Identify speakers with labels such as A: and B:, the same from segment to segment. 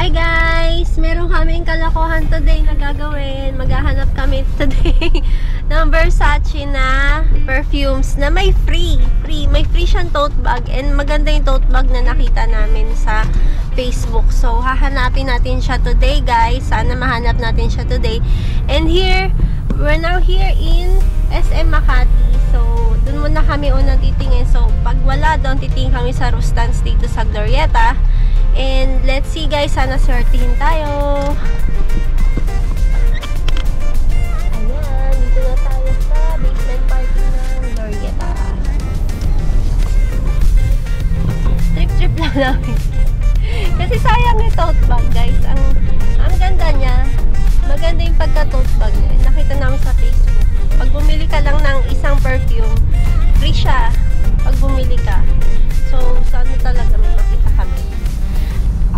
A: Hi guys! Meron kaming kalokohan today na gagawin. Maghahanap kami today ng Versace na perfumes na may free. May free siyang tote bag. And maganda yung tote bag na nakita namin sa Facebook. So, hahanapin natin siya today guys. Sana mahanap natin siya today. And here, we're now here in SM Makati. So, dun muna kami unang titingin. So, pag wala doon, titingin kami sa Rustans dito sa Glorieta. And let's see guys, sana swertihin tayo. Ayan, dito na tayo sa basement parking ng Glorieta. Trip lang namin. Kasi sayang yung tote bag guys. Ang ganda niya. Maganda yung pagka-tote bag niya. Nakita namin sa Facebook. Pag bumili ka lang ng isang perfume, free siya. Pag bumili ka. So, sana talaga may makita kami.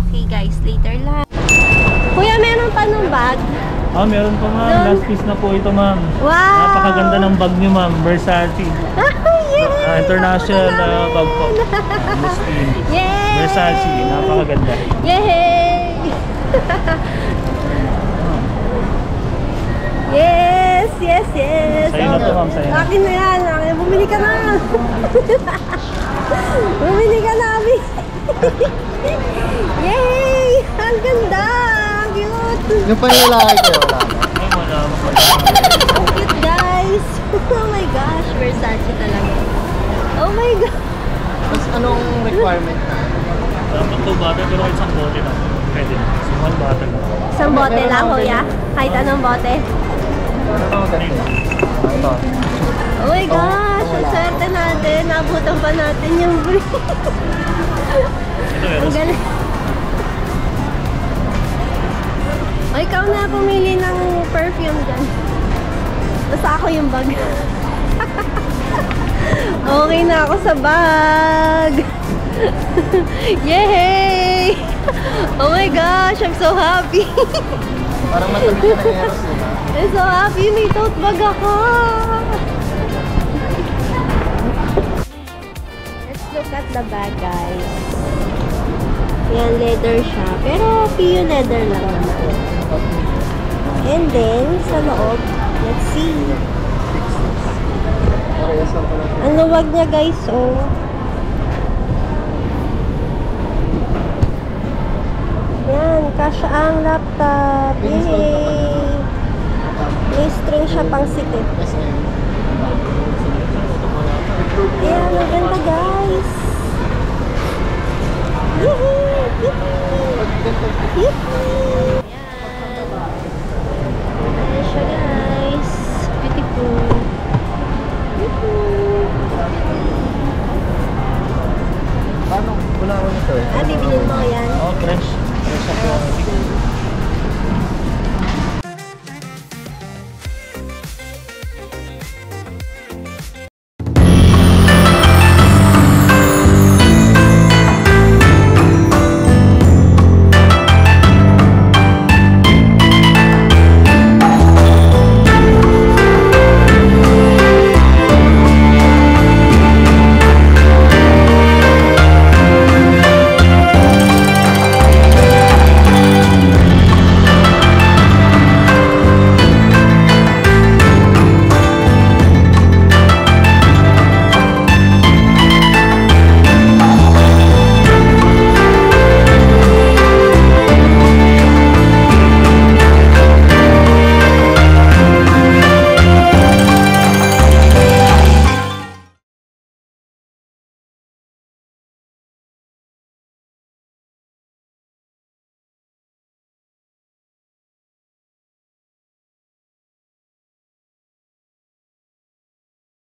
A: Okay guys, later lang. Kuya, meron pa ng bag?
B: Meron pa ma'am. Last piece na po ito ma'am.
A: Wow!
B: Napakaganda ng bag niyo ma'am. Versace.
A: Yay!
B: International bag po.
A: Yay!
B: Versace. Napakaganda.
A: Yay! Yes!
B: Sa'yo na to ma'am. Sa'yo na.
A: Akin na yan. Bumili ka na. Bumili ka na, Abi. Yay! Ang ganda! Ang cute!
C: Yung panilaki kayo, wala na.
A: Ang cute guys! Oh my gosh! Versace talaga. Oh my god!
C: Tapos anong requirement na?
B: Dapat 2 bottle pero isang bote na. Pwede na. Isang bottle na.
A: Isang bote lang kuya? Kahit anong bote?
C: Ito.
A: Oh my gosh! Ang swerte natin! Nabutan pa natin yung free! Ang galing! O, ikaw na pumili ng perfume dyan. Basta ako yung bag. Okay na ako sa bag! Yay! Oh my gosh! I'm so happy!
C: Parang matabi ka na eros yun ha?
A: I'm so happy! May tote bag ako! Let's look at the bag guys. Yan, leather siya. Pero PU leather lang naman. And then, sa loob, let's see. Ang luwag niya guys, oh. Yan, kasya ang laptop. Yay! May string siya pang sikit. Ayan, maganda guys. Yay! Yay!